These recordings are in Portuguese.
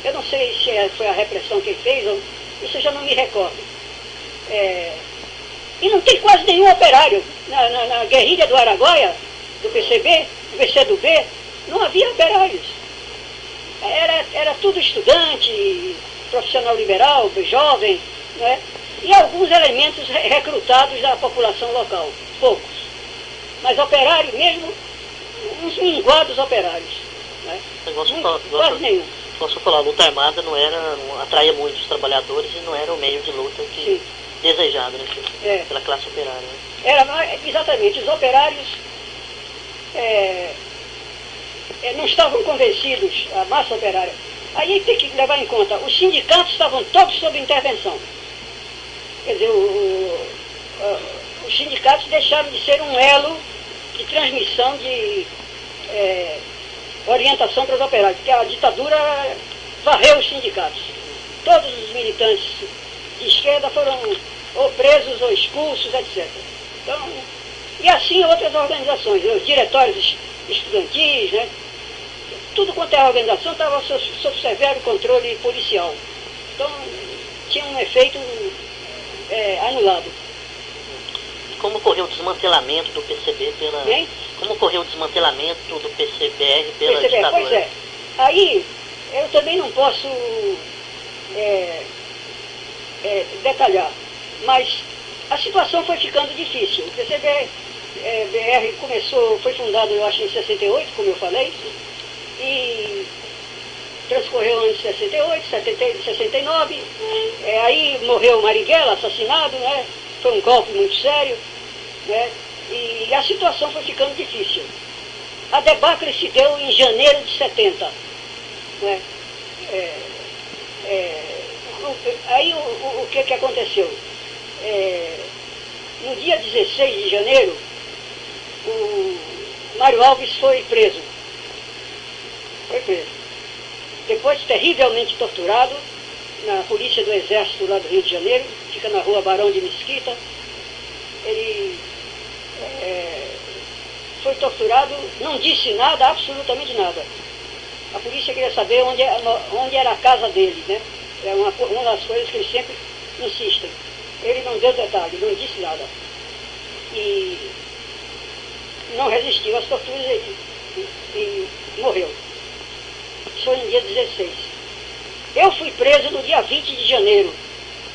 Eu não sei se foi a repressão que fez, ou isso eu já não me recordo. E não tem quase nenhum operário. Na guerrilha do Araguaia, do PCB, do PCdoB, não havia operários. Era tudo estudante, profissional liberal, jovem, né? E alguns elementos recrutados da população local, poucos. Mas operário mesmo, uns minguados operários. Né? Quase nenhum. Você falou, a luta armada não atraía muitos trabalhadores e não era o meio de luta que desejado, né, pela classe operária. Né? Era exatamente, os operários não estavam convencidos, a massa operária. Aí tem que levar em conta, os sindicatos estavam todos sob intervenção. Quer dizer, os sindicatos deixaram de ser um elo de transmissão de orientação para os operários, porque a ditadura varreu os sindicatos. Todos os militantes de esquerda foram ou presos ou expulsos, etc. Então, e assim outras organizações, os diretórios estudantis, né? Tudo quanto é organização estava sob severo controle policial. Então, tinha um efeito anulado. Como ocorreu o desmantelamento do PCB pela... Bem? Como ocorreu o desmantelamento do PCBR pela ditadura? Pois é. Aí, eu também não posso detalhar, mas a situação foi ficando difícil. O PCBR foi fundado, eu acho, em 68, como eu falei, e transcorreu o ano de 68, 69, aí morreu Marighella, assassinado, né? Foi um golpe muito sério, né? E a situação foi ficando difícil. A debacle se deu em janeiro de 70. Né? Aí o que aconteceu? No dia 16 de janeiro, o Mário Alves foi preso. Depois, terrivelmente torturado na polícia do Exército lá do Rio de Janeiro, fica na rua Barão de Mesquita. Ele foi torturado, não disse nada, absolutamente nada. A polícia queria saber onde era a casa dele, né? É uma das coisas que eles sempre insistem. Ele não deu detalhe, não disse nada. E não resistiu às torturas e morreu. Isso foi no dia 16. Eu fui preso no dia 20 de janeiro,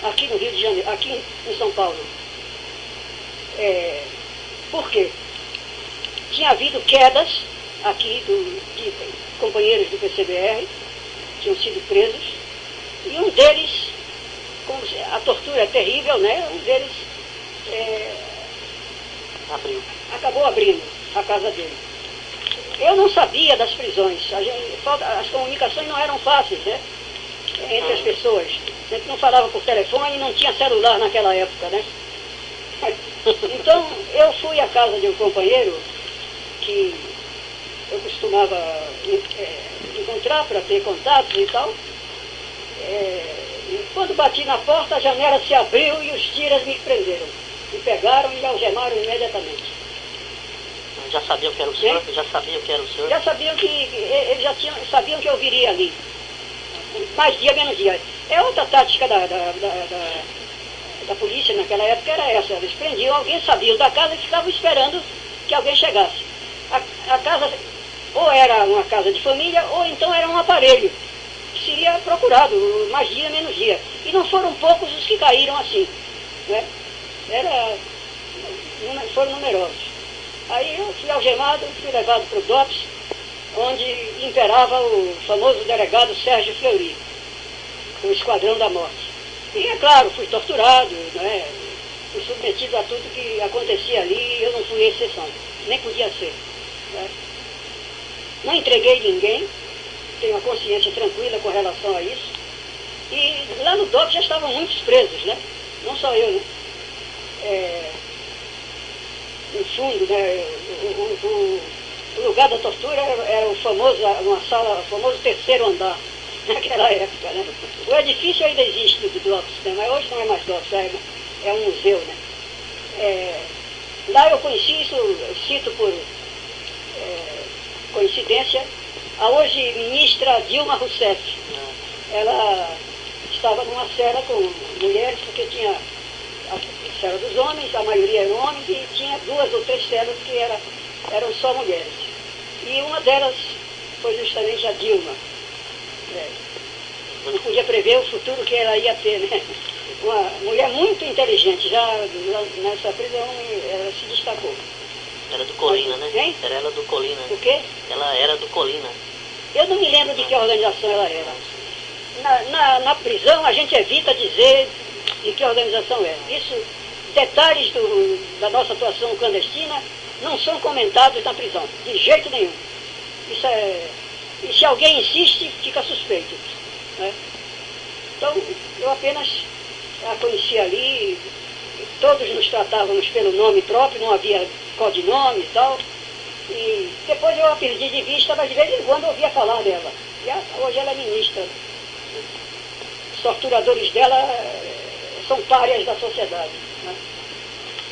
aqui no Rio de Janeiro, aqui em São Paulo. Por quê? Tinha havido quedas aqui de companheiros do PCBR, tinham sido presos, e um deles, a tortura é terrível, né? Um deles acabou abrindo a casa dele. Eu não sabia das prisões, as comunicações não eram fáceis, né? Entre as pessoas. A gente não falava por telefone, não tinha celular naquela época, né? Então, eu fui à casa de um companheiro que eu costumava encontrar para ter contatos e tal. E quando bati na porta, a janela se abriu e os tiras me prenderam. Me pegaram e algemaram imediatamente. Já sabiam que era o senhor? Já sabiam que era o senhor? Já sabiam eles sabiam que eu viria ali. Mais dia, menos dia. Outra tática da polícia naquela época era essa. Eles prendiam alguém, sabiam da casa e ficavam esperando que alguém chegasse. A casa ou era uma casa de família, ou então era um aparelho, que seria procurado, mais dia, menos dia. E não foram poucos os que caíram assim. Né? Foram numerosos. Aí eu fui algemado, fui levado para o DOPS, onde imperava o famoso delegado Sérgio Fleury, o Esquadrão da Morte. E, é claro, fui torturado, né? Fui submetido a tudo que acontecia ali, eu não fui exceção, nem podia ser. Né? Não entreguei ninguém, tenho uma consciência tranquila com relação a isso. E lá no DOPS já estavam muitos presos, né? Não só eu, né? No fundo, né, o lugar da tortura era o famoso terceiro andar, naquela época, né? O edifício ainda existe do DOPS, né? Mas hoje não é mais DOPS, é um museu, né? Lá eu conheci isso, eu cito por coincidência, a hoje ministra Dilma Rousseff. ela estava numa cela com mulheres, porque tinha a cela dos homens, a maioria eram homens, e tinha 2 ou 3 celas que eram só mulheres. E uma delas foi justamente a Dilma. Não podia prever o futuro que ela ia ter, né? Uma mulher muito inteligente, já nessa prisão ela se destacou. Era do Colina, né? Hein? Era ela do Colina. O quê? Ela era do Colina. Eu não me lembro de que organização ela era. Na prisão a gente evita dizer de que organização é. Isso, detalhes da nossa atuação clandestina não são comentados na prisão, de jeito nenhum. Isso e se alguém insiste, fica suspeito. Né? Então, eu apenas a conheci ali, todos nos tratávamos pelo nome próprio, não havia codinome e tal. E depois eu a perdi de vista, mas de vez em quando eu ouvia falar dela. E hoje ela é ministra. Os torturadores dela são párias da sociedade. Né?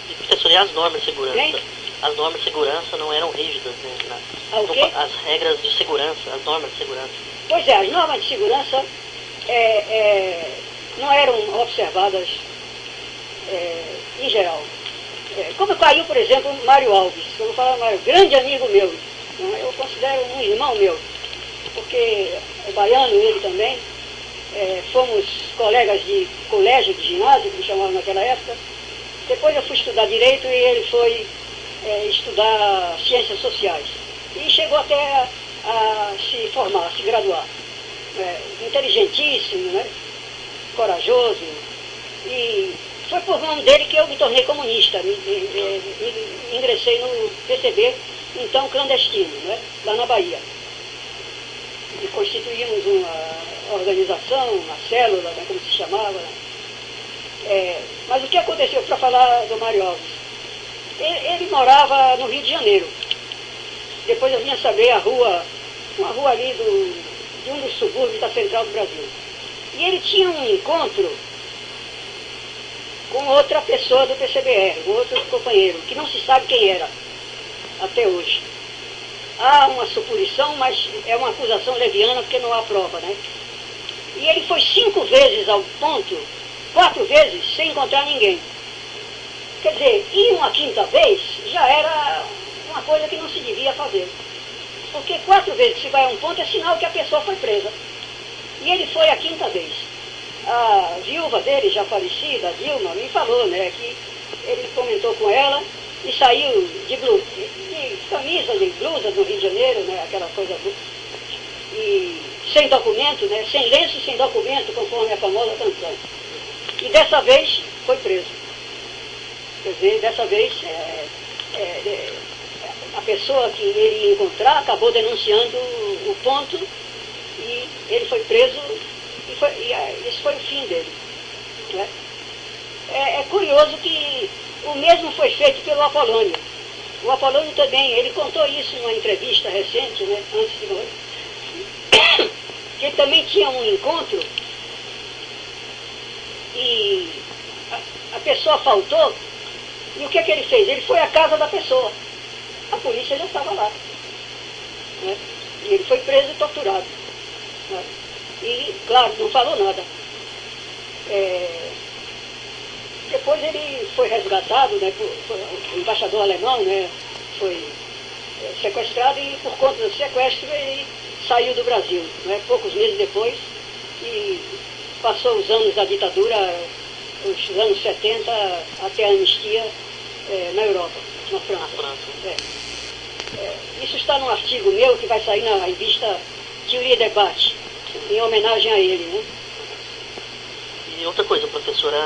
E, professor, e as normas de segurança? Quem? As normas de segurança não eram rígidas, né? As regras de segurança, as normas de segurança. Pois é, as normas de segurança não eram observadas em geral. Como caiu, por exemplo, Mário Alves, que eu vou falar Mário, grande amigo meu, eu considero um irmão meu, porque é baiano ele também, fomos colegas de colégio, de ginásio, que chamavam naquela época. Depois eu fui estudar Direito e ele foi estudar Ciências Sociais. E chegou até a se formar, a se graduar. Inteligentíssimo, né? Corajoso. E foi por mão dele que eu me tornei comunista. Ingressei no PCB, então clandestino, né? Lá na Bahia. E constituímos uma organização, uma célula, né? Como se chamava. Mas o que aconteceu, para falar do Mário Alves? Ele morava no Rio de Janeiro. Depois eu vinha saber uma rua ali de um dos subúrbios da Central do Brasil. E ele tinha um encontro com outra pessoa do PCBR, um outro companheiro, que não se sabe quem era, até hoje. Há uma suposição, mas é uma acusação leviana, porque não há prova, né? E ele foi 5 vezes ao ponto, 4 vezes, sem encontrar ninguém. Quer dizer, ir uma 5ª vez já era uma coisa que não se devia fazer. Porque 4 vezes que se vai a um ponto é sinal que a pessoa foi presa. E ele foi a 5ª vez. A viúva dele, já falecida, a Dilma, me falou, né, que ele comentou com ela e saiu de camisa, de blusa do Rio de Janeiro, né, aquela coisa, e sem documento, né, sem lenço e sem documento, conforme a famosa canção. E dessa vez foi preso. Quer dizer, dessa vez a pessoa que ele ia encontrar acabou denunciando o ponto e ele foi preso e esse foi o fim dele. Né? É curioso que o mesmo foi feito pelo Apolônio. O Apolônio também, ele contou isso numa entrevista recente, né, antes de morrer, que ele também tinha um encontro e a pessoa faltou. E o que ele fez? Ele foi à casa da pessoa. A polícia já estava lá. Né? E ele foi preso e torturado. Né? E, claro, não falou nada. Depois ele foi resgatado, né, o embaixador alemão, né, foi sequestrado e, por conta do sequestro, ele saiu do Brasil. Né, poucos meses depois, e passou os anos da ditadura, os anos 70, até a anistia, na Europa, na França. Isso está num artigo meu que vai sair na revista Teoria e Debate, em homenagem a ele. Né? E outra coisa, professora,